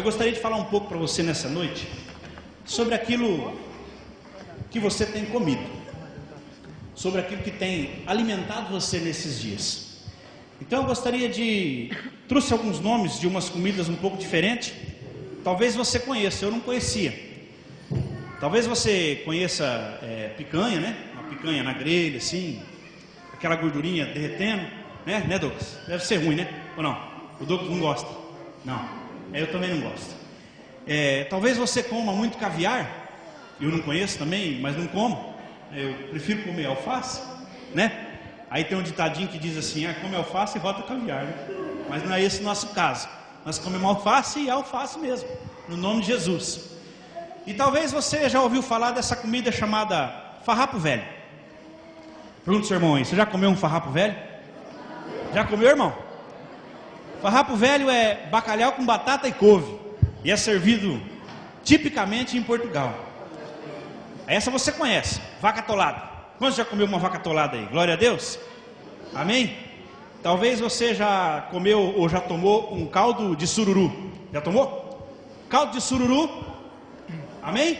eu gostaria de falar um pouco para você nessa noite sobre aquilo que você tem comido, sobre aquilo que tem alimentado você nesses dias. Então eu gostaria trouxe alguns nomes de umas comidas um pouco diferentes. Talvez você conheça, eu não conhecia. Talvez você conheça picanha, né? Uma picanha na grelha, assim, aquela gordurinha derretendo, né, Douglas? Deve ser ruim, né? Ou não? O Douglas não gosta? Não, eu também não gosto. Talvez você coma muito caviar. Eu não conheço também, mas não como. Eu prefiro comer alface, né? Aí tem um ditadinho que diz assim: come alface e rota caviar, né? Mas não é esse o nosso caso. Nós comemos alface e alface mesmo, no nome de Jesus. E talvez você já ouviu falar dessa comida chamada farrapo velho. Pergunta ao seu irmão aí: você já comeu um farrapo velho? Já comeu, irmão? Farrapo velho é bacalhau com batata e couve, e é servido tipicamente em Portugal. Essa você conhece, vaca atolada. Quantos já comeu uma vaca atolada aí? Glória a Deus. Amém? Talvez você já comeu ou já tomou um caldo de sururu. Já tomou? Caldo de sururu. Amém?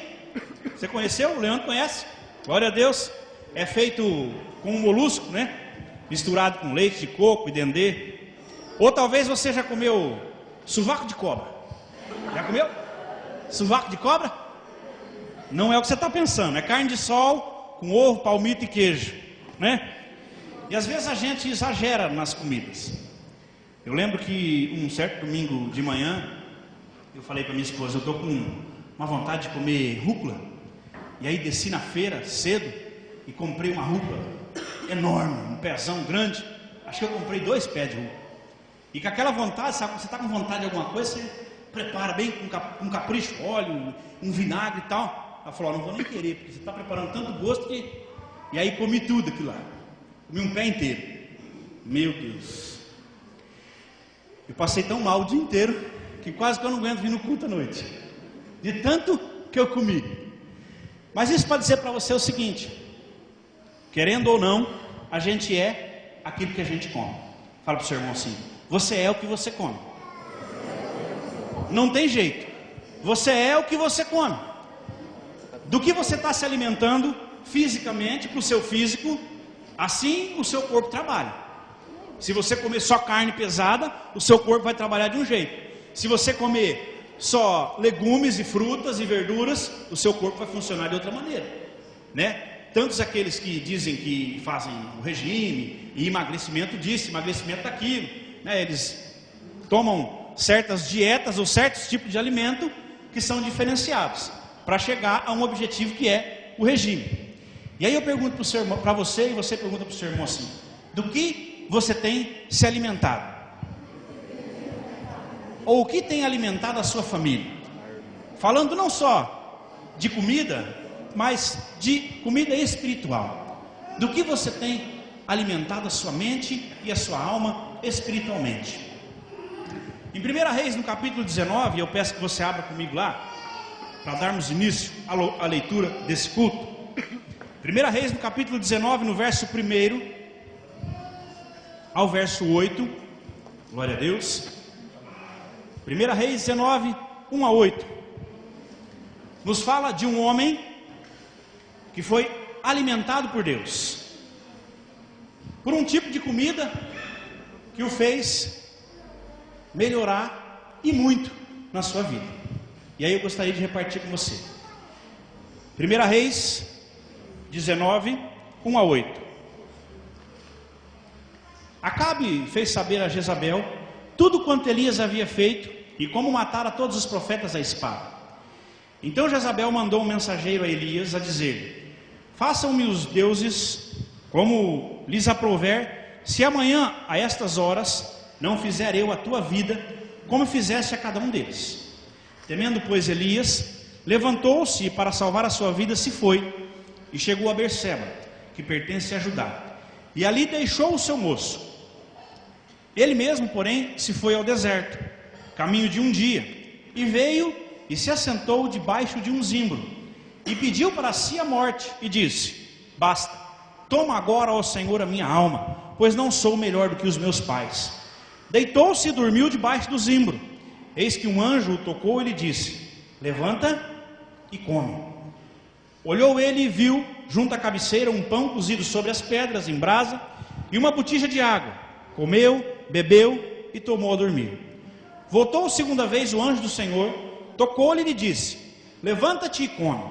Você conheceu? O Leandro conhece? Glória a Deus. É feito com um molusco, né? Misturado com leite de coco e dendê. Ou talvez você já comeu sovaco de cobra. Já comeu? Sovaco de cobra? Não é o que você está pensando. É carne de sol com ovo, palmito e queijo, né? E às vezes a gente exagera nas comidas. Eu lembro que um certo domingo de manhã eu falei para minha esposa: eu estou com uma vontade de comer rúcula. E aí desci na feira cedo e comprei uma rúcula enorme, um pezão grande. Acho que eu comprei 2 pés de rúcula. E com aquela vontade, sabe, quando você está com vontade de alguma coisa, você prepara bem com capricho, óleo, um vinagre e tal. Ela falou: não vou nem querer, porque você está preparando tanto gosto que... E aí comi tudo aquilo lá. Comi um pé inteiro. Meu Deus. Eu passei tão mal o dia inteiro que quase que eu não aguento vir no culto à noite, de tanto que eu comi. Mas isso para dizer para você o seguinte: querendo ou não, a gente é aquilo que a gente come. Fala para o seu irmão assim: você é o que você come. Não tem jeito. Você é o que você come. Do que você está se alimentando fisicamente, para o seu físico, assim o seu corpo trabalha. Se você comer só carne pesada, o seu corpo vai trabalhar de um jeito. Se você comer só legumes e frutas e verduras, o seu corpo vai funcionar de outra maneira, né? Tantos aqueles que dizem que fazem o regime e emagrecimento disso, emagrecimento daquilo, né? Eles tomam certas dietas ou certos tipos de alimento que são diferenciados para chegar a um objetivo que é o regime. E aí eu pergunto para você, e você pergunta para o seu irmão assim: do que você tem se alimentado? Ou o que tem alimentado a sua família? Falando não só de comida, mas de comida espiritual. Do que você tem alimentado a sua mente e a sua alma espiritualmente? Em 1 Reis, no capítulo 19, eu peço que você abra comigo lá, para darmos início à leitura desse culto. 1 Reis, no capítulo 19, no verso 1 ao verso 8. Glória a Deus. 1 Reis 19, 1 a 8. Nos fala de um homem que foi alimentado por Deus, por um tipo de comida que o fez melhorar e muito na sua vida. E aí eu gostaria de repartir com você. 1 Reis 19, 1 a 8. Acabe fez saber a Jezabel tudo quanto Elias havia feito e como matara todos os profetas à espada. Então Jezabel mandou um mensageiro a Elias a dizer: façam-me os deuses como lhes aprouver, se amanhã a estas horas não fizer eu a tua vida como fizeste a cada um deles. Temendo, pois, Elias, levantou-se e para salvar a sua vida se foi, e chegou a Berseba, que pertence a Judá, e ali deixou o seu moço. Ele mesmo, porém, se foi ao deserto, caminho de um dia, e veio e se assentou debaixo de um zimbro, e pediu para si a morte, e disse: basta, toma agora, ó Senhor, a minha alma, pois não sou melhor do que os meus pais. Deitou-se e dormiu debaixo do zimbro. eis que um anjo o tocou e lhe disse: levanta e come. Olhou ele e viu, junto à cabeceira, um pão cozido sobre as pedras em brasa e uma botija de água. Comeu, bebeu e tomou a dormir. Voltou segunda vez o anjo do Senhor, tocou-lhe e lhe disse: levanta-te e come,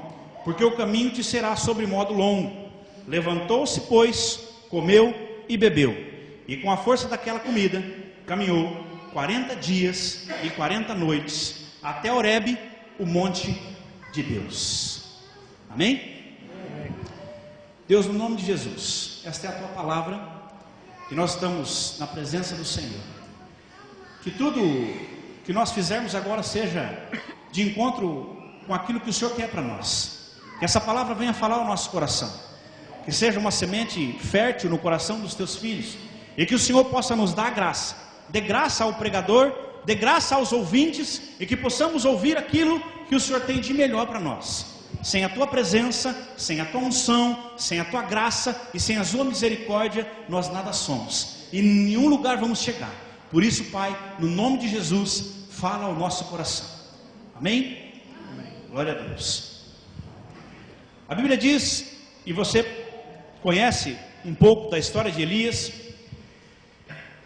porque o caminho te será sobre modo longo. Levantou-se, pois, comeu e bebeu, e com a força daquela comida caminhou 40 dias e 40 noites até Horebe, o monte de Deus. Amém? Deus, no nome de Jesus, esta é a tua palavra, que nós estamos na presença do Senhor. Que tudo que nós fizermos agora seja de encontro com aquilo que o Senhor quer para nós. Que essa palavra venha falar ao nosso coração, que seja uma semente fértil no coração dos teus filhos, e que o Senhor possa nos dar graça. Dê graça ao pregador, dê graça aos ouvintes, e que possamos ouvir aquilo que o Senhor tem de melhor para nós. Sem a tua presença, sem a tua unção, sem a tua graça e sem a tua misericórdia, nós nada somos, e em nenhum lugar vamos chegar. Por isso, Pai, no nome de Jesus, fala ao nosso coração. Amém? Amém. Glória a Deus. A Bíblia diz, e você conhece um pouco da história de Elias.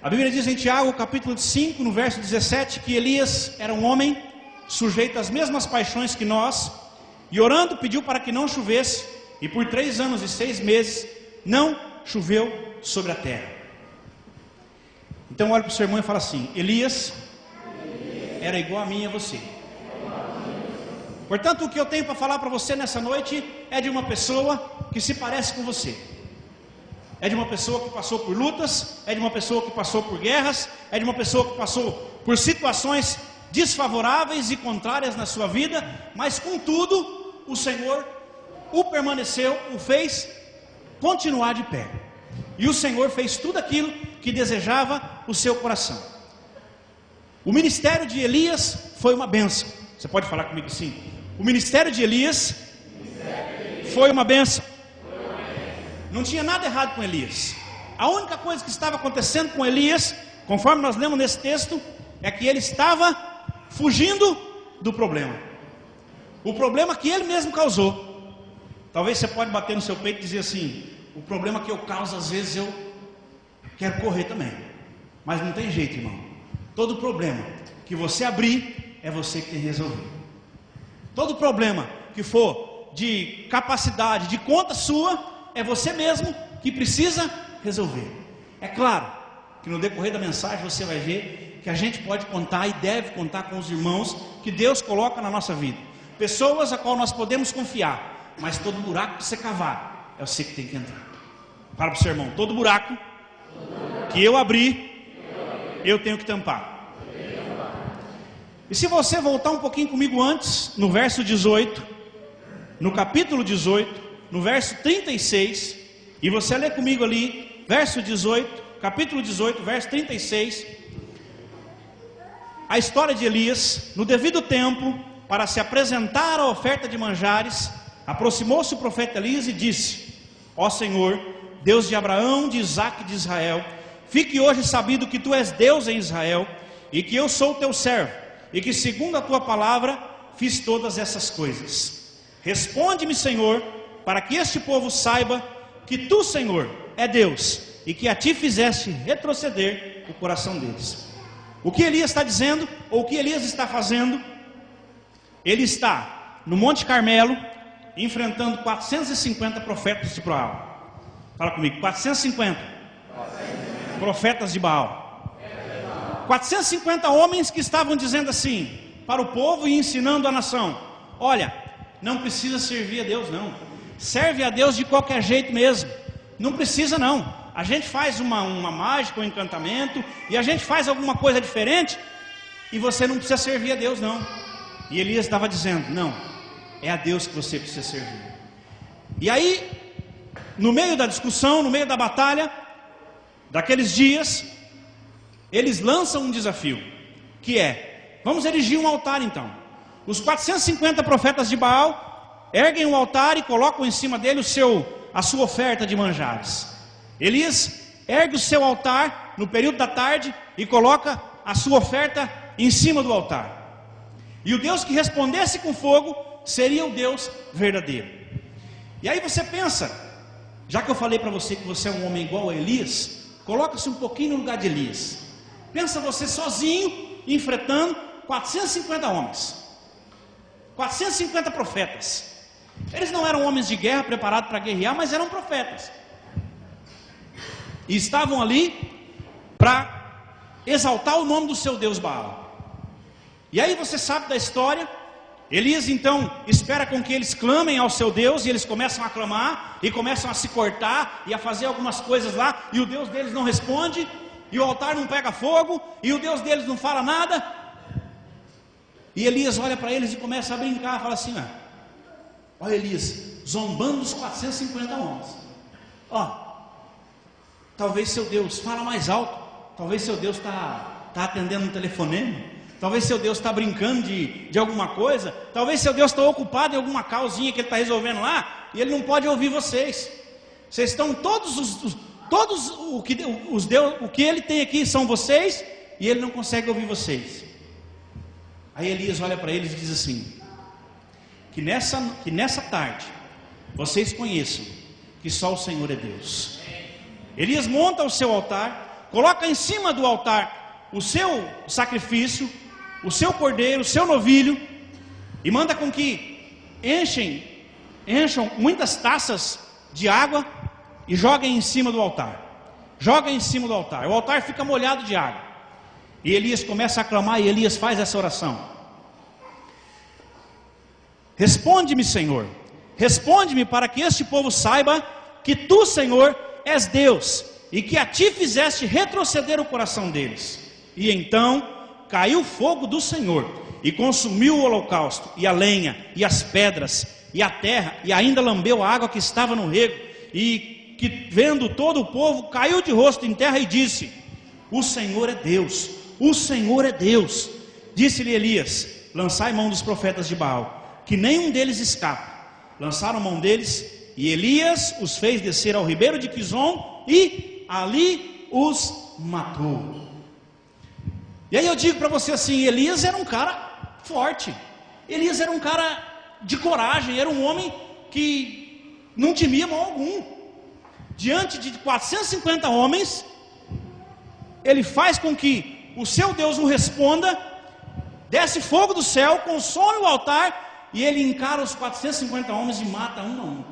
A Bíblia diz em Tiago, capítulo 5, no verso 17, que Elias era um homem sujeito às mesmas paixões que nós, e orando pediu para que não chovesse, e por 3 anos e 6 meses não choveu sobre a terra. Então olha para o seu irmão e fala assim: Elias era igual a mim e a você. Portanto, o que eu tenho para falar para você nessa noite é de uma pessoa que se parece com você. É de uma pessoa que passou por lutas, é de uma pessoa que passou por guerras, é de uma pessoa que passou por situações desfavoráveis e contrárias na sua vida, mas contudo, o Senhor o permaneceu, o fez continuar de pé. E o Senhor fez tudo aquilo que desejava o seu coração. O ministério de Elias foi uma bênção. Você pode falar comigo assim? O ministério de Elias foi uma bênção. Não tinha nada errado com Elias. A única coisa que estava acontecendo com Elias, conforme nós lemos nesse texto, é que ele estava fugindo do problema. O problema que ele mesmo causou. Talvez você pode bater no seu peito e dizer assim: o problema que eu causo, às vezes eu quero correr também. Mas não tem jeito, irmão. Todo problema que você abrir, é você que tem que resolver. Todo problema que for de capacidade, de conta sua, é você mesmo que precisa resolver. É claro que no decorrer da mensagem você vai ver que a gente pode contar e deve contar com os irmãos que Deus coloca na nossa vida. Pessoas a qual nós podemos confiar. Mas todo buraco que você cavar, é você que tem que entrar. Fala para o seu irmão: todo buraco que eu abrir, eu tenho que tampar. E se você voltar um pouquinho comigo antes, no verso 18, no capítulo 18, no verso 36, e você lê comigo ali, verso 18, capítulo 18, verso 36, a história de Elias. No devido tempo, para se apresentar a oferta de manjares, aproximou-se o profeta Elias e disse: ó Senhor, Deus de Abraão, de Isaque e de Israel, fique hoje sabido que tu és Deus em Israel, e que eu sou teu servo, e que segundo a tua palavra fiz todas essas coisas. Responde-me, Senhor, para que este povo saiba que tu, Senhor, é Deus, e que a ti fizeste retroceder o coração deles. O que Elias está dizendo, ou o que Elias está fazendo? Ele está no Monte Carmelo, enfrentando 450 profetas de Baal. Fala comigo: 450 profetas de Baal. 450 homens que estavam dizendo assim para o povo e ensinando a nação: olha, não precisa servir a Deus não, serve a Deus de qualquer jeito mesmo, não precisa não, a gente faz uma mágica, um encantamento, e a gente faz alguma coisa diferente, e você não precisa servir a Deus não. E Elias estava dizendo: não, é a Deus que você precisa servir. E aí, no meio da discussão, no meio da batalha daqueles dias, eles lançam um desafio, que é: vamos erigir um altar então. Os 450 profetas de Baal erguem um altar e colocam em cima dele a sua oferta de manjares. Elias ergue o seu altar no período da tarde e coloca a sua oferta em cima do altar. E o Deus que respondesse com fogo seria o Deus verdadeiro. E aí você pensa, já que eu falei para você que você é um homem igual a Elias, coloca-se um pouquinho no lugar de Elias. Pensa você sozinho, enfrentando 450 homens, 450 profetas. Eles não eram homens de guerra preparados para guerrear, mas eram profetas. E estavam ali para exaltar o nome do seu Deus Baal. E aí você sabe da história. Elias então espera com que eles clamem ao seu Deus, e eles começam a clamar, e começam a se cortar, e a fazer algumas coisas lá, e o Deus deles não responde, e o altar não pega fogo, e o Deus deles não fala nada. E Elias olha para eles e começa a brincar, fala assim: olha Elias, zombando dos 450 homens. Talvez seu Deus fala mais alto, talvez seu Deus está atendendo um telefonema, talvez seu Deus está brincando de alguma coisa, talvez seu Deus está ocupado em alguma causinha que ele está resolvendo lá, e ele não pode ouvir vocês. Vocês estão o que ele tem aqui são vocês, e ele não consegue ouvir vocês. Aí Elias olha para eles e diz assim: que nessa tarde vocês conheçam que só o Senhor é Deus. Elias monta o seu altar, coloca em cima do altar o seu sacrifício, o seu cordeiro, o seu novilho, e manda com que encham muitas taças de água e joguem em cima do altar. Joga em cima do altar. O altar fica molhado de água. E Elias começa a clamar, e Elias faz essa oração: responde-me, Senhor, responde-me, para que este povo saiba que tu, Senhor, és Deus, e que a ti fizeste retroceder o coração deles. E então caiu fogo do Senhor, e consumiu o holocausto, e a lenha, e as pedras, e a terra, e ainda lambeu a água que estava no rego. E que, vendo todo o povo, caiu de rosto em terra e disse: o Senhor é Deus, o Senhor é Deus. Disse-lhe Elias: lançai mão dos profetas de Baal, que nenhum deles escapa. Lançaram mão deles, e Elias os fez descer ao ribeiro de Quizon, e ali os matou. E aí eu digo para você assim: Elias era um cara forte, Elias era um cara de coragem, era um homem que não temia mal algum. Diante de 450 homens, ele faz com que o seu Deus o responda, desce fogo do céu, consome o altar, e ele encara os 450 homens e mata um a um.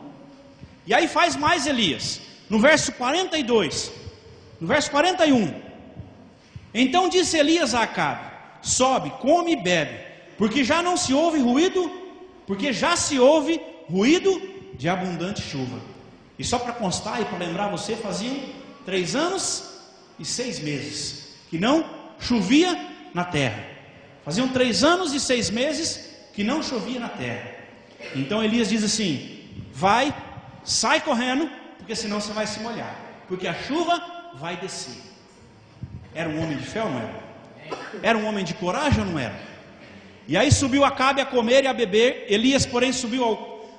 E aí faz mais Elias, no verso 42, no verso 41: então disse Elias a Acabe: sobe, come e bebe, porque já se ouve ruído de abundante chuva. E só para constar e para lembrar você, faziam 3 anos e 6 meses que não chovia na terra. Faziam 3 anos e 6 meses que não chovia na terra. Então Elias diz assim: sai correndo, porque senão você vai se molhar, porque a chuva vai descer. Era um homem de fé ou não era? Era um homem de coragem ou não era? E aí subiu Acabe a comer e a beber. Elias, porém, subiu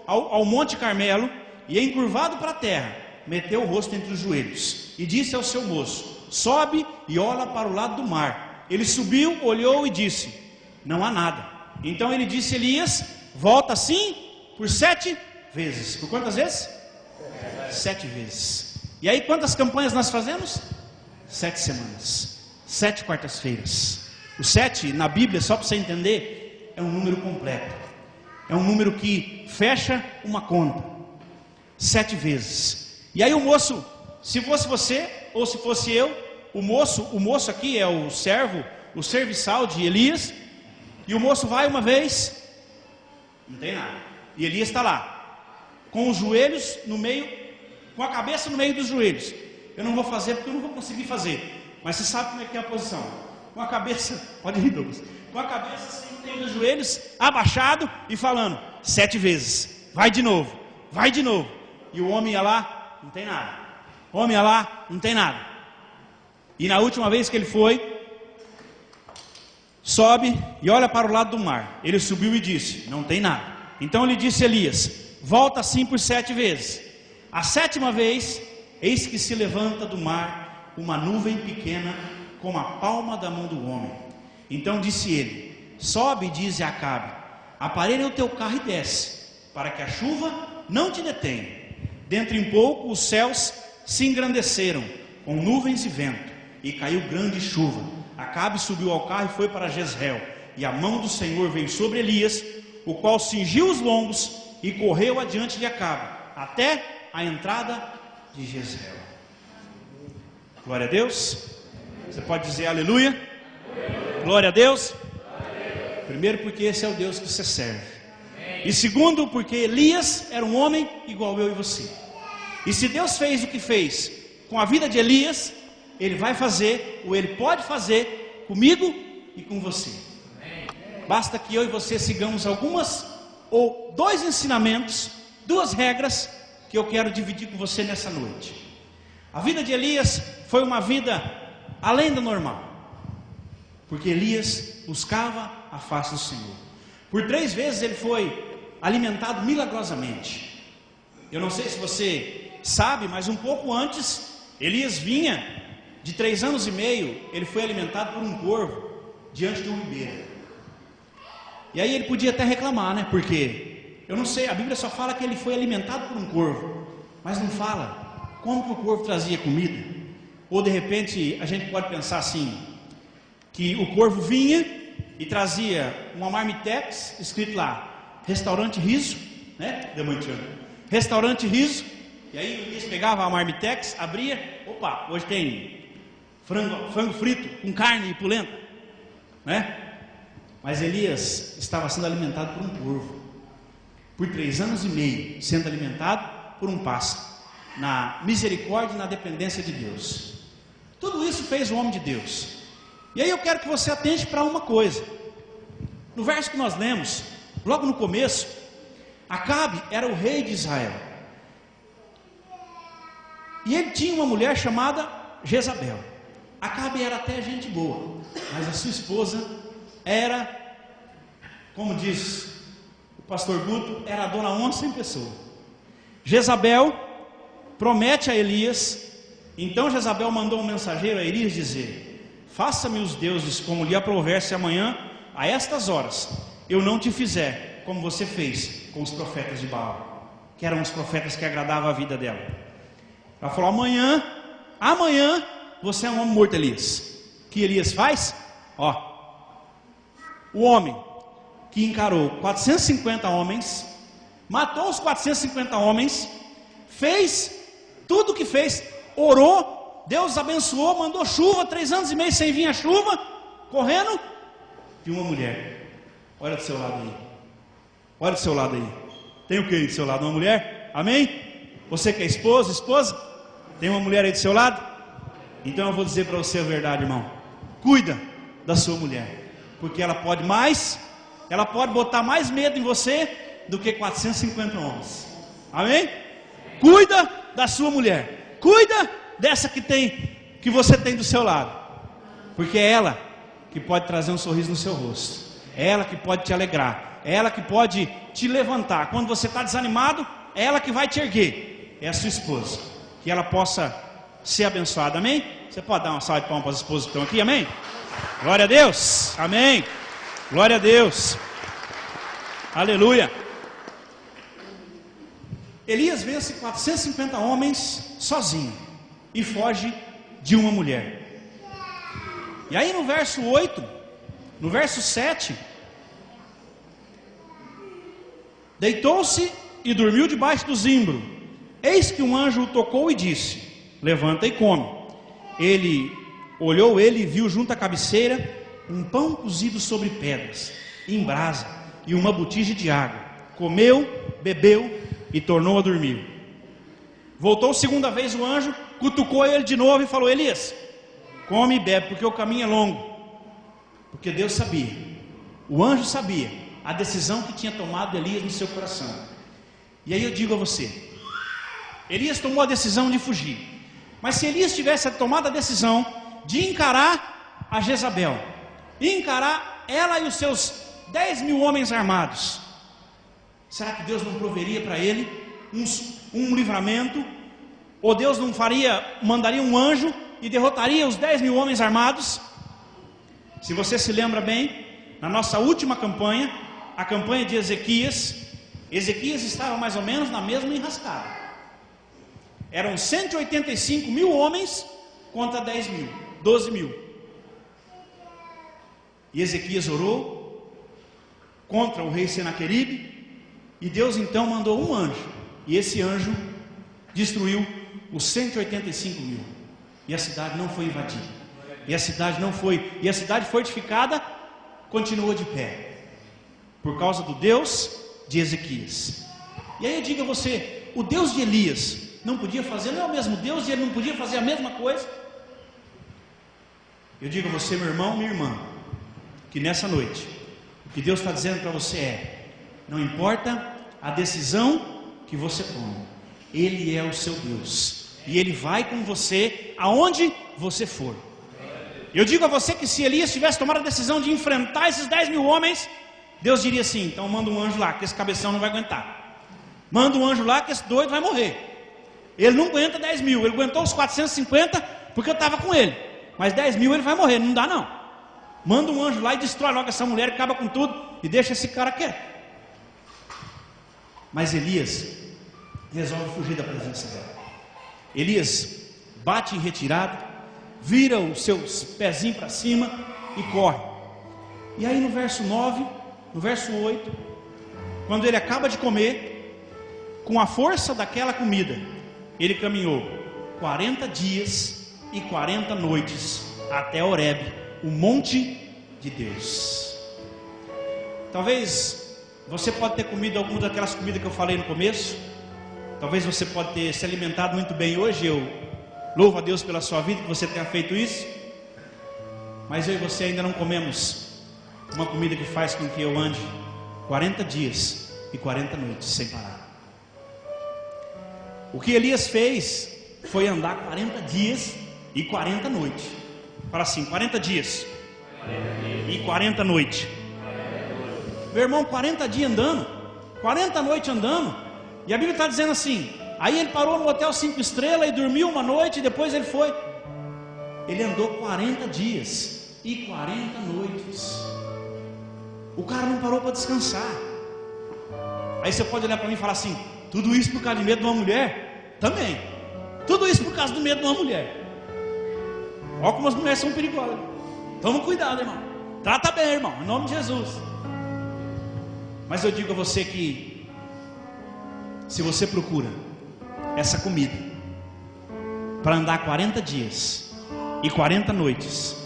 ao Monte Carmelo, e encurvado para a terra, meteu o rosto entre os joelhos, e disse ao seu moço: sobe e olha para o lado do mar. Ele subiu, olhou e disse: não há nada. Então ele disse: Elias, volta assim por 7 vezes. Por quantas vezes? 7 vezes. E aí quantas campanhas nós fazemos? 7 semanas, 7 quartas-feiras. O 7 na Bíblia, só para você entender, é um número completo, é um número que fecha uma conta. 7 vezes. E aí o moço, se fosse você ou se fosse eu, o moço aqui é o serviçal de Elias, e o moço vai uma vez, não tem nada, e Elias está lá, com os joelhos no meio, com a cabeça no meio dos joelhos. Eu não vou fazer porque eu não vou conseguir fazer, mas você sabe como é que é a posição, com a cabeça, pode rir, Douglas, com a cabeça assim no meio dos joelhos, abaixado e falando: 7 vezes, vai de novo, vai de novo. E o homem ia lá, não tem nada. O homem ia lá, não tem nada. E na última vez que ele foi, sobe e olha para o lado do mar. Ele subiu e disse: não tem nada. Então ele disse a Elias: volta assim por 7 vezes. A 7ª vez, eis que se levanta do mar uma nuvem pequena, como a palma da mão do homem, Então disse ele: sobe, diz a Acabe, aparelha o teu carro e desce, para que a chuva não te detenha. Dentro em pouco os céus se engrandeceram com nuvens e vento, e caiu grande chuva. Acabe subiu ao carro e foi para Jezreel, e a mão do Senhor veio sobre Elias, o qual cingiu os lombos e correu adiante de Acabe, até a entrada de Jezreel. Glória a Deus. Você pode dizer aleluia? Glória a Deus. Primeiro, porque esse é o Deus que você serve. E segundo, porque Elias era um homem igual eu e você. E se Deus fez o que fez com a vida de Elias, Ele vai fazer, ou Ele pode fazer comigo e com você. Basta que eu e você sigamos algumas ou dois ensinamentos, duas regras que eu quero dividir com você nessa noite. A vida de Elias foi uma vida além do normal, porque Elias buscava a face do Senhor. Por 3 vezes ele foi alimentado milagrosamente. Eu não sei se você sabe, mas um pouco antes, Elias vinha de 3 anos e meio, ele foi alimentado por um corvo diante de um ribeiro. E aí ele podia até reclamar, né? Porque, eu não sei, a Bíblia só fala que ele foi alimentado por um corvo, mas não fala como que o corvo trazia comida. Ou de repente a gente pode pensar assim, que o corvo vinha e trazia uma marmitex, escrito lá, restaurante riso, né? Restaurante riso. E aí o Elias pegava a marmitex, abria, opa, hoje tem frango frito com carne e polenta, né? Mas Elias estava sendo alimentado por um corvo, por 3 anos e meio, sendo alimentado por um pássaro, na misericórdia e na dependência de Deus. Tudo isso fez o homem de Deus. E aí eu quero que você atente para uma coisa. No verso que nós lemos, logo no começo, Acabe era o rei de Israel. E ele tinha uma mulher chamada Jezabel. Acabe era até gente boa, mas a sua esposa era, como diz o pastor Guto, era a dona onça em pessoa. Jezabel promete a Elias. Então Jezabel mandou um mensageiro a Elias dizer: faça-me os deuses como lhe aprouver, se amanhã, a estas horas, eu não te fizer como você fez com os profetas de Baal, que eram os profetas que agradavam a vida dela. Ela falou: amanhã você é um homem morto, Elias. O que Elias faz? O homem que encarou 450 homens, matou os 450 homens, fez tudo o que fez, orou, Deus abençoou, mandou chuva, 3 anos e meio sem vir a chuva, correndo de uma mulher. Olha do seu lado aí. Olha do seu lado aí. Tem o que aí do seu lado? Uma mulher? Amém? Você que é esposa? Tem uma mulher aí do seu lado? Então eu vou dizer para você a verdade, irmão. Cuida da sua mulher, porque ela pode botar mais medo em você do que 450 homens. Amém? Cuida da sua mulher. Cuida dessa que você tem do seu lado, porque é ela que pode trazer um sorriso no seu rosto. É ela que pode te alegrar. É ela que pode te levantar. Quando você está desanimado, é ela que vai te erguer. É a sua esposa. Que ela possa ser abençoada. Amém? Você pode dar uma salva de palmas para as esposas que estão aqui? Amém? Glória a Deus. Amém. Glória a Deus. Aleluia. Elias vence 450 homens sozinho e foge de uma mulher. E aí no verso 8, no verso 7, deitou-se e dormiu debaixo do zimbro. Eis que um anjo o tocou e disse: levanta e come. Ele olhou e viu junto à cabeceira um pão cozido sobre pedras, em brasa, e uma botija de água. Comeu, bebeu e tornou a dormir. Voltou segunda vez o anjo, cutucou ele de novo e falou: Elias, come e bebe, porque o caminho é longo. Porque Deus sabia, o anjo sabia a decisão que tinha tomado Elias no seu coração. E aí eu digo a você, Elias tomou a decisão de fugir. Mas se Elias tivesse tomado a decisão de encarar a Jezabel, encarar ela e os seus 10.000 homens armados, será que Deus não proveria para ele um livramento? Ou Deus não mandaria um anjo e derrotaria os 10.000 homens armados? Se você se lembra bem, na nossa última campanha, a campanha de Ezequias estava mais ou menos na mesma enrascada. Eram 185 mil homens contra 10 mil, 12 mil. E Ezequias orou contra o rei Senaqueribe, e Deus então mandou um anjo, e esse anjo destruiu os 185 mil, e a cidade não foi invadida, e a cidade fortificada continuou de pé, por causa do Deus de Ezequias. E aí eu digo a você, o Deus de Elias não podia fazer, não é o mesmo Deus, e ele não podia fazer a mesma coisa? Eu digo a você, meu irmão, minha irmã, que nessa noite, o que Deus está dizendo para você é: não importa a decisão que você toma, Ele é o seu Deus, e Ele vai com você aonde você for. Eu digo a você que se Elias tivesse tomado a decisão de enfrentar esses 10 mil homens, Deus diria assim: então manda um anjo lá, que esse cabeção não vai aguentar. Manda um anjo lá, que esse doido vai morrer. Ele não aguenta 10 mil, ele aguentou os 450 porque eu estava com ele, mas 10 mil ele vai morrer, não dá não. Manda um anjo lá e destrói logo essa mulher, acaba com tudo e deixa esse cara quieto. Mas Elias resolve fugir da presença dela. Elias bate em retirada, vira os seus pezinhos para cima e corre. E aí no verso 9, no verso 8, quando ele acaba de comer, com a força daquela comida, ele caminhou 40 dias e 40 noites até Horebe, o monte de Deus. Talvez você pode ter comido alguma daquelas comidas que eu falei no começo. Talvez você pode ter se alimentado muito bem hoje. Eu louvo a Deus pela sua vida, que você tenha feito isso. Mas eu e você ainda não comemos uma comida que faz com que eu ande 40 dias e 40 noites sem parar. O que Elias fez foi andar 40 dias e 40 noites. Fala assim: 40 dias e 40 noites. Meu irmão, 40 dias andando, 40 noites andando. E a Bíblia está dizendo assim: aí ele parou no hotel 5 estrelas e dormiu uma noite, e depois ele foi. Ele andou 40 dias e 40 noites. O cara não parou para descansar. Aí você pode olhar para mim e falar assim: tudo isso por causa de medo de uma mulher? Também. Tudo isso por causa do medo de uma mulher. Olha como as mulheres são perigosas. Toma cuidado, irmão. Trata bem, irmão, em nome de Jesus. Mas eu digo a você que, se você procura essa comida para andar 40 dias e 40 noites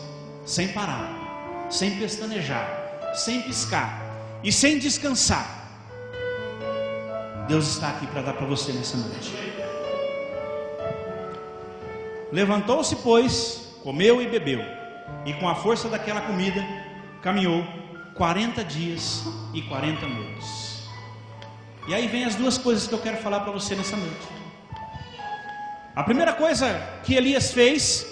sem parar, sem pestanejar, sem piscar e sem descansar, Deus está aqui para dar para você nessa noite. Levantou-se, pois, comeu e bebeu, e com a força daquela comida caminhou 40 dias e 40 noites. E aí vem as duas coisas que eu quero falar para você nessa noite. A primeira coisa que Elias fez,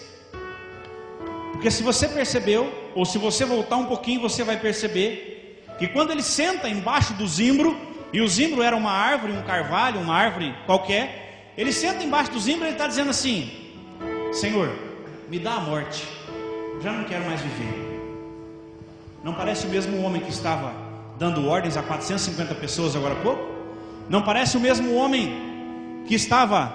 porque se você percebeu, ou se você voltar um pouquinho, você vai perceber que quando ele senta embaixo do zimbro, e o zimbro era uma árvore, um carvalho, uma árvore qualquer, ele senta embaixo do zimbro e ele está dizendo assim: Senhor, me dá a morte, já não quero mais viver. Não parece o mesmo homem que estava dando ordens a 450 pessoas agora há pouco? Não parece o mesmo homem que estava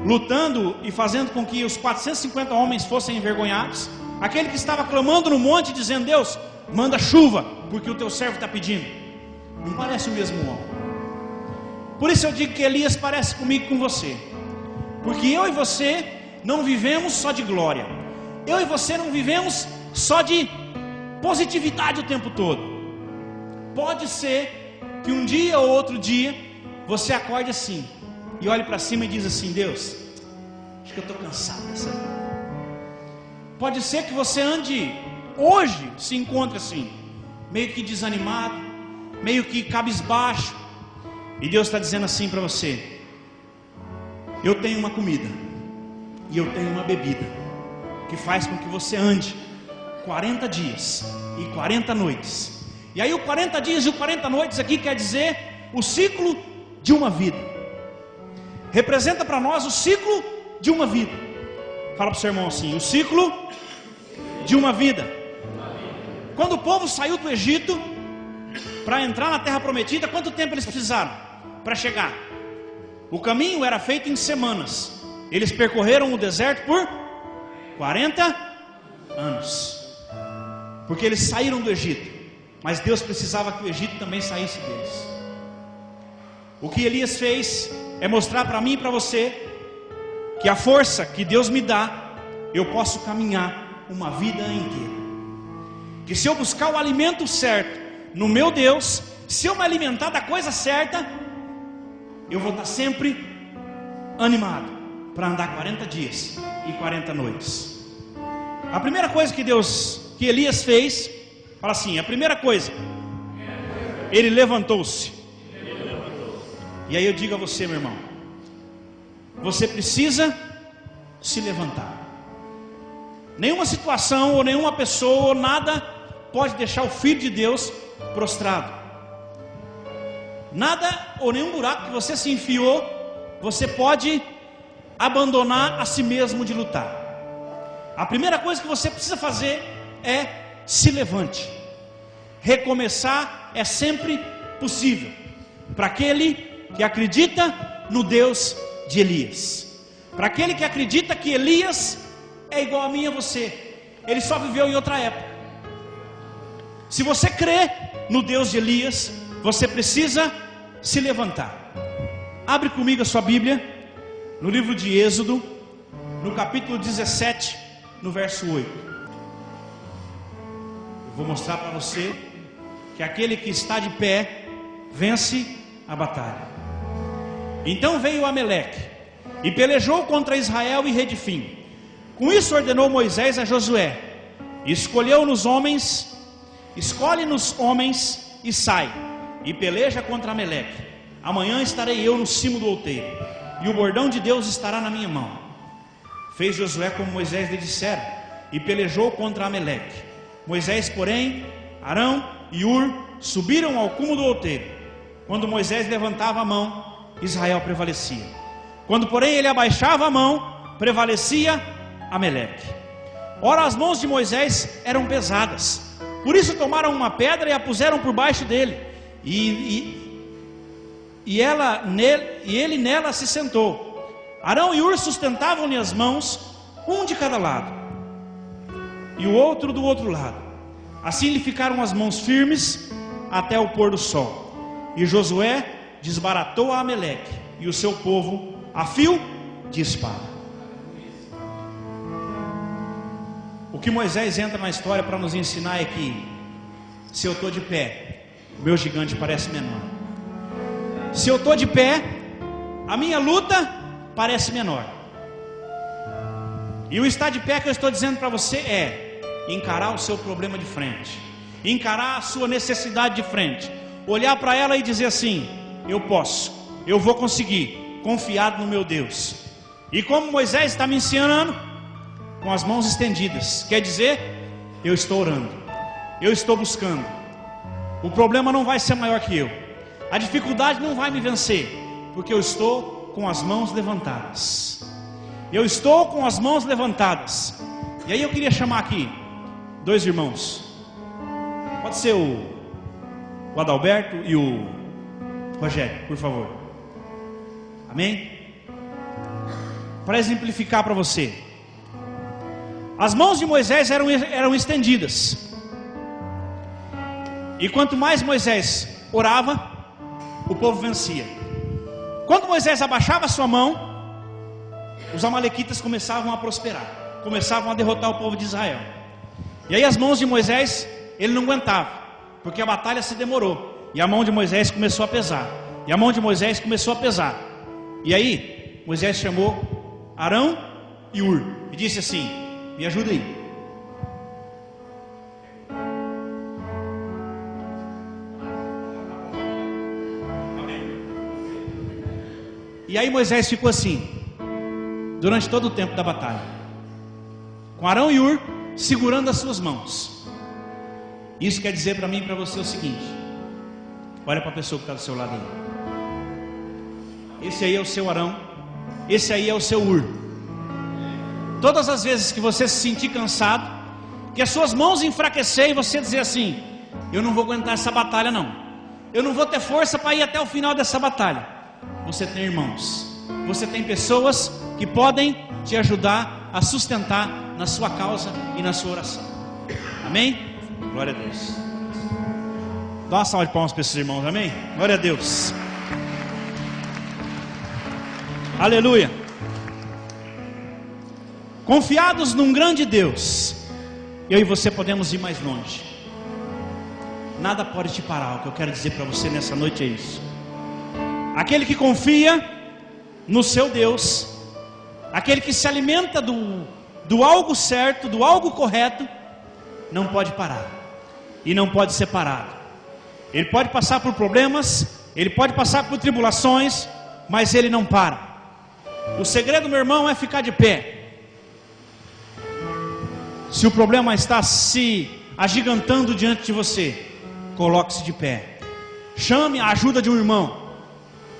lutando e fazendo com que os 450 homens fossem envergonhados? Aquele que estava clamando no monte dizendo: Deus, manda chuva, porque o teu servo está pedindo. Não parece o mesmo homem. Por isso eu digo que Elias parece comigo e com você, porque eu e você não vivemos só de glória, eu e você não vivemos só de positividade o tempo todo. Pode ser que um dia ou outro dia você acorde assim e olhe para cima e diz assim: Deus, acho que eu estou cansado dessa vida. Pode ser que você ande hoje, se encontre assim, meio que desanimado, meio que cabisbaixo, e Deus está dizendo assim para você: eu tenho uma comida e eu tenho uma bebida que faz com que você ande 40 dias e 40 noites. E aí o 40 dias e o 40 noites aqui quer dizer o ciclo de uma vida. Representa para nós o ciclo de uma vida. Fala para o seu irmão assim: o ciclo de uma vida. Quando o povo saiu do Egito para entrar na terra prometida, quanto tempo eles precisaram para chegar? O caminho era feito em semanas. Eles percorreram o deserto por 40 anos, porque eles saíram do Egito, mas Deus precisava que o Egito também saísse deles. O que Elias fez é mostrar para mim e para você que a força que Deus me dá, eu posso caminhar uma vida inteira. Que se eu buscar o alimento certo no meu Deus, se eu me alimentar da coisa certa, eu vou estar sempre animado para andar 40 dias e 40 noites. A primeira coisa que Elias fez, fala assim, a primeira coisa, ele levantou-se. E aí eu digo a você, meu irmão, você precisa se levantar. Nenhuma situação, ou nenhuma pessoa, ou nada pode deixar o Filho de Deus prostrado. Nada, ou nenhum buraco que você se enfiou, você pode abandonar a si mesmo de lutar. A primeira coisa que você precisa fazer é se levante. Recomeçar é sempre possível para aquele que acredita no Deus de Elias, para aquele que acredita que Elias é igual a mim e a você. Ele só viveu em outra época. Se você crê no Deus de Elias, você precisa se levantar. Abre comigo a sua Bíblia no livro de Êxodo, no capítulo 17, no verso 8. Eu vou mostrar para você que aquele que está de pé vence a batalha. Então veio Ameleque e pelejou contra Israel e Redifim. Com isso ordenou Moisés a Josué: escolhe-nos homens e sai, e peleja contra Ameleque. Amanhã estarei eu no cimo do outeiro, e o bordão de Deus estará na minha mão. Fez Josué como Moisés lhe dissera, e pelejou contra Ameleque. Moisés, porém, Arão e Ur subiram ao cume do outeiro. Quando Moisés levantava a mão, Israel prevalecia. Quando, porém, ele abaixava a mão, prevalecia Ameleque. Ora, as mãos de Moisés eram pesadas, por isso tomaram uma pedra e a puseram por baixo dele, e ele nela se sentou. Arão e Ur sustentavam-lhe as mãos, um de cada lado, e o outro do outro lado. Assim lhe ficaram as mãos firmes até o pôr do sol. E Josué desbaratou a Ameleque e o seu povo a fio de espada. O que Moisés entra na história para nos ensinar é que, se eu estou de pé, o meu gigante parece menor. Se eu estou de pé, a minha luta parece menor. E o estar de pé que eu estou dizendo para você é encarar o seu problema de frente, encarar a sua necessidade de frente, olhar para ela e dizer assim: eu posso, eu vou conseguir, confiado no meu Deus. E como Moisés está me ensinando, com as mãos estendidas, quer dizer, eu estou orando, eu estou buscando. O problema não vai ser maior que eu, a dificuldade não vai me vencer, porque eu estou com as mãos levantadas. Eu estou com as mãos levantadas. E aí eu queria chamar aqui dois irmãos. Pode ser o Adalberto e o Rogério, por favor. Amém? Para exemplificar para você, as mãos de Moisés eram estendidas, e quanto mais Moisés orava, o povo vencia. Quando Moisés abaixava a sua mão, os amalequitas começavam a prosperar, começavam a derrotar o povo de Israel. E aí as mãos de Moisés, ele não aguentava, porque a batalha se demorou, e a mão de Moisés começou a pesar, e a mão de Moisés começou a pesar. E aí Moisés chamou Arão e Ur e disse assim: me ajuda aí. E aí Moisés ficou assim durante todo o tempo da batalha, com Arão e Ur segurando as suas mãos. Isso quer dizer para mim e para você o seguinte: olha para a pessoa que está do seu lado aí. Esse aí é o seu Arão, esse aí é o seu Ur. Todas as vezes que você se sentir cansado, que as suas mãos enfraquecer e você dizer assim: eu não vou aguentar essa batalha não, eu não vou ter força para ir até o final dessa batalha. Você tem irmãos, você tem pessoas que podem te ajudar a sustentar na sua causa e na sua oração. Amém? Glória a Deus. Dá uma salva de palmas para esses irmãos, amém? Glória a Deus. Aleluia. Confiados num grande Deus, eu e você podemos ir mais longe. Nada pode te parar. O que eu quero dizer para você nessa noite é isso. Aquele que confia no seu Deus, aquele que se alimenta do algo certo, do algo correto, não pode parar e não pode ser parado. Ele pode passar por problemas, ele pode passar por tribulações, mas ele não para. O segredo, meu irmão, é ficar de pé. Se o problema está se agigantando diante de você, coloque-se de pé. Chame a ajuda de um irmão.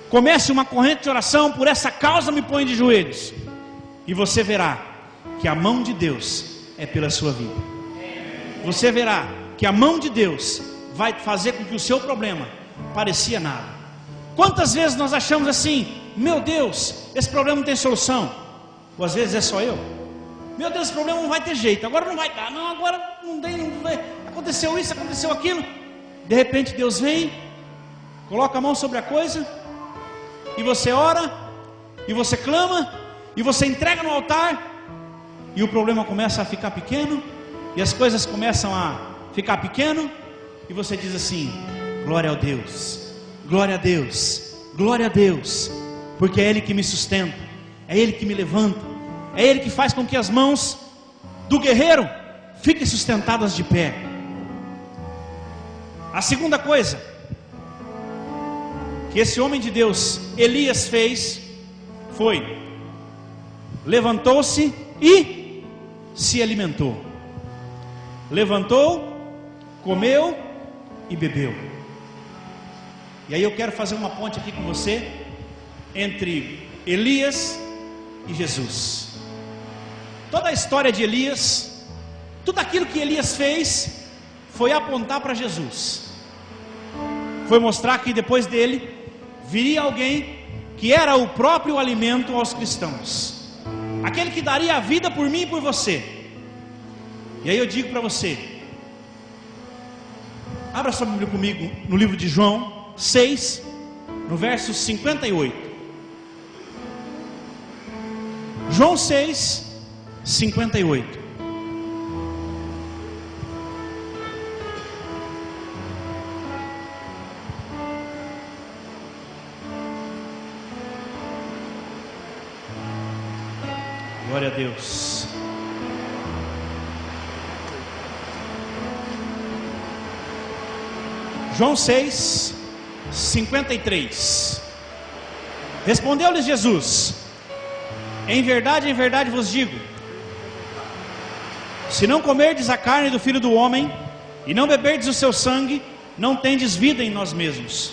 Comece uma corrente de oração: por essa causa me põe de joelhos. E você verá que a mão de Deus é pela sua vida. Você verá que a mão de Deus vai fazer com que o seu problema parecia nada. Quantas vezes nós achamos assim: meu Deus, esse problema não tem solução. Ou às vezes é só eu. Meu Deus, esse problema não vai ter jeito, agora não vai dar, não, agora não tem, não vai. Aconteceu isso, aconteceu aquilo. De repente Deus vem, coloca a mão sobre a coisa, e você ora, e você clama, e você entrega no altar, e o problema começa a ficar pequeno, e as coisas começam a ficar pequeno, e você diz assim: glória a Deus, glória a Deus, glória a Deus, porque é Ele que me sustenta, é Ele que me levanta, é Ele que faz com que as mãos do guerreiro fiquem sustentadas de pé. A segunda coisa que esse homem de Deus, Elias, fez foi: levantou-se e se alimentou. Levantou, comeu e bebeu. E aí eu quero fazer uma ponte aqui com você entre Elias e Jesus. Toda a história de Elias, tudo aquilo que Elias fez, foi apontar para Jesus. Foi mostrar que depois dele viria alguém que era o próprio alimento aos cristãos, aquele que daria a vida por mim e por você. E aí eu digo para você, abra sua Bíblia comigo no livro de João 6, no verso 58. João 6, 58. Glória a Deus. João 6, 53. Respondeu-lhes Jesus: em verdade vos digo, se não comerdes a carne do Filho do Homem e não beberdes o seu sangue, não tendes vida em nós mesmos.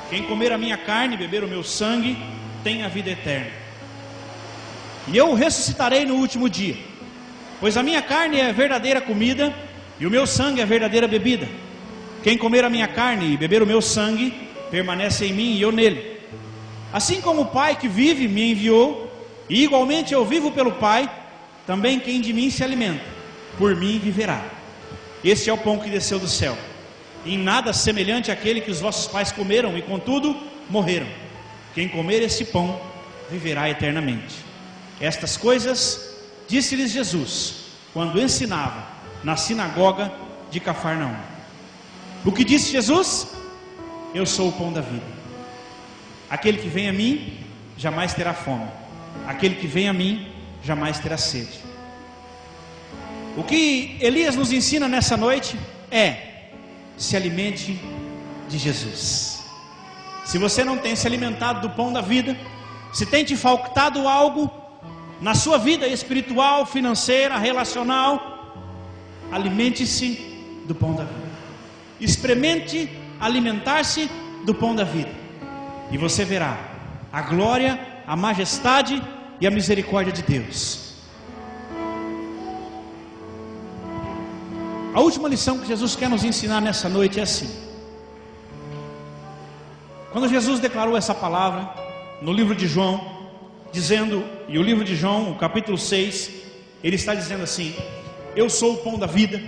Quem comer a minha carne e beber o meu sangue tem a vida eterna, e eu o ressuscitarei no último dia. Pois a minha carne é a verdadeira comida e o meu sangue é a verdadeira bebida. Quem comer a minha carne e beber o meu sangue permanece em mim e eu nele. Assim como o Pai que vive me enviou, e igualmente eu vivo pelo Pai, também quem de mim se alimenta, por mim viverá. Este é o pão que desceu do céu, em nada semelhante àquele que os vossos pais comeram e contudo morreram. Quem comer esse pão viverá eternamente. Estas coisas disse-lhes Jesus quando ensinava na sinagoga de Cafarnaum. O que disse Jesus? Eu sou o pão da vida. Aquele que vem a mim jamais terá fome, aquele que vem a mim jamais terá sede. O que Elias nos ensina nessa noite é: se alimente de Jesus. Se você não tem se alimentado do pão da vida, se tem te faltado algo na sua vida espiritual, financeira, relacional, alimente-se do pão da vida. Experimente alimentar-se do pão da vida, e você verá a glória, a majestade e a misericórdia de Deus. A última lição que Jesus quer nos ensinar nessa noite é assim. Quando Jesus declarou essa palavra no livro de João, dizendo, e o livro de João, o capítulo 6, ele está dizendo assim: eu sou o pão da vida,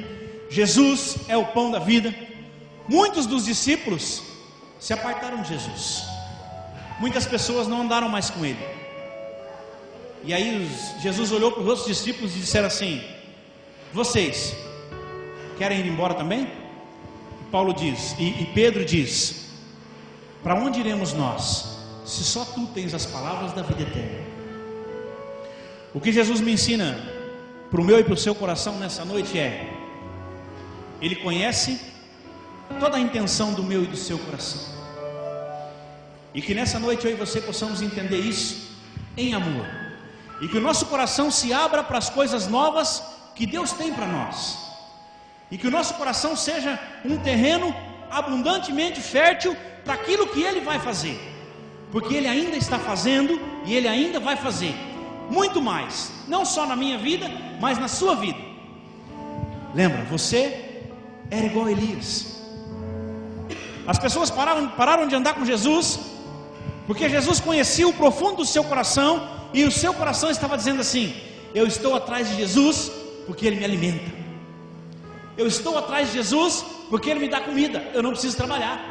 Jesus é o pão da vida. Muitos dos discípulos se apartaram de Jesus, muitas pessoas não andaram mais com ele. E aí Jesus olhou para os outros discípulos e disseram assim: vocês querem ir embora também? E Paulo diz, e Pedro diz: para onde iremos nós, se só tu tens as palavras da vida eterna? O que Jesus me ensina para o meu e para o seu coração nessa noite é: Ele conhece toda a intenção do meu e do seu coração, e que nessa noite eu e você possamos entender isso em amor, e que o nosso coração se abra para as coisas novas que Deus tem para nós, e que o nosso coração seja um terreno abundantemente fértil para aquilo que Ele vai fazer, porque Ele ainda está fazendo e Ele ainda vai fazer muito mais, não só na minha vida, mas na sua vida. Lembra, você era igual a Elias. As pessoas pararam de andar com Jesus, porque Jesus conhecia o profundo do seu coração, e o seu coração estava dizendo assim: eu estou atrás de Jesus porque Ele me alimenta, eu estou atrás de Jesus porque Ele me dá comida, eu não preciso trabalhar.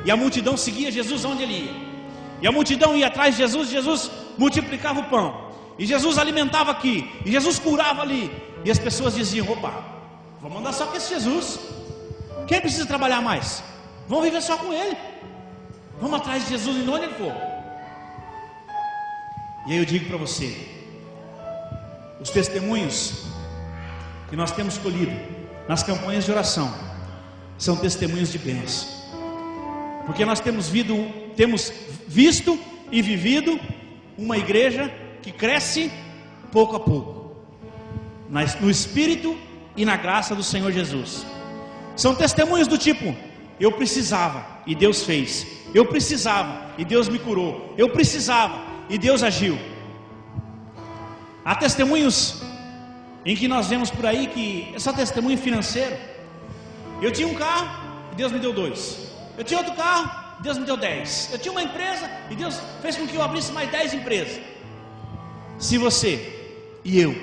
E a multidão seguia Jesus onde Ele ia, e a multidão ia atrás de Jesus. Jesus multiplicava o pão, e Jesus alimentava aqui, e Jesus curava ali, e as pessoas diziam: opa, vamos andar só com esse Jesus, quem precisa trabalhar mais? Vamos viver só com Ele, vamos atrás de Jesus em onde Ele for. E aí eu digo para você, os testemunhos que nós temos colhido nas campanhas de oração são testemunhos de bênção, porque nós temos visto e vivido uma igreja que cresce pouco a pouco, no Espírito e na graça do Senhor Jesus. São testemunhos do tipo: eu precisava e Deus fez, eu precisava e Deus me curou, eu precisava e Deus agiu. Há testemunhos em que nós vemos por aí que é só testemunho financeiro. Eu tinha um carro e Deus me deu 2, eu tinha outro carro, Deus me deu 10, eu tinha uma empresa e Deus fez com que eu abrisse mais 10 empresas. Se você e eu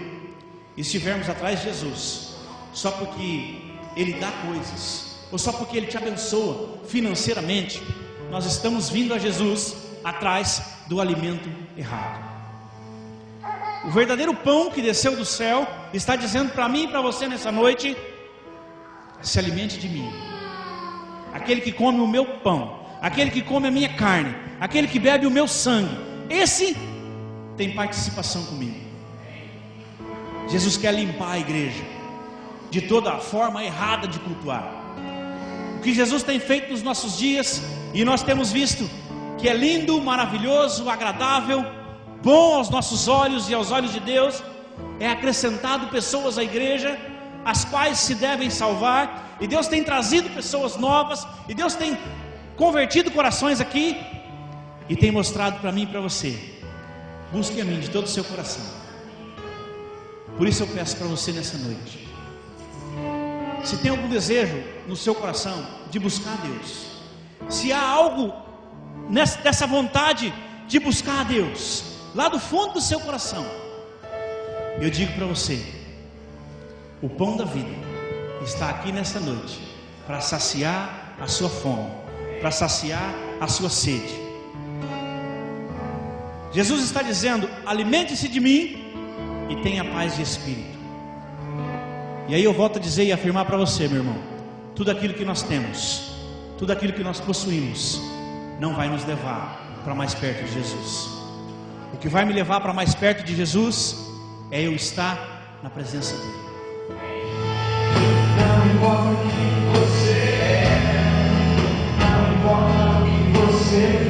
estivermos atrás de Jesus só porque Ele dá coisas, ou só porque Ele te abençoa financeiramente, nós estamos vindo a Jesus atrás do alimento errado. O verdadeiro pão que desceu do céu está dizendo para mim e para você nessa noite: se alimente de mim. Aquele que come o meu pão, aquele que come a minha carne, aquele que bebe o meu sangue, esse tem participação comigo. Jesus quer limpar a igreja de toda a forma errada de cultuar. O que Jesus tem feito nos nossos dias, e nós temos visto que é lindo, maravilhoso, agradável, bom aos nossos olhos e aos olhos de Deus, é acrescentado pessoas à igreja, as quais se devem salvar, e Deus tem trazido pessoas novas, e Deus tem convertido corações aqui, e tem mostrado para mim e para você: busque a mim de todo o seu coração. Por isso eu peço para você nessa noite, se tem algum desejo no seu coração de buscar a Deus, se há algo dessa vontade de buscar a Deus lá do fundo do seu coração, eu digo para você: o pão da vida está aqui nesta noite para saciar a sua fome, para saciar a sua sede. Jesus está dizendo: alimente-se de mim e tenha paz de espírito. E aí eu volto a dizer e afirmar para você, meu irmão: tudo aquilo que nós temos, tudo aquilo que nós possuímos, não vai nos levar para mais perto de Jesus. O que vai me levar para mais perto de Jesus é eu estar na presença dEle. Não importa o que você é, não importa o que você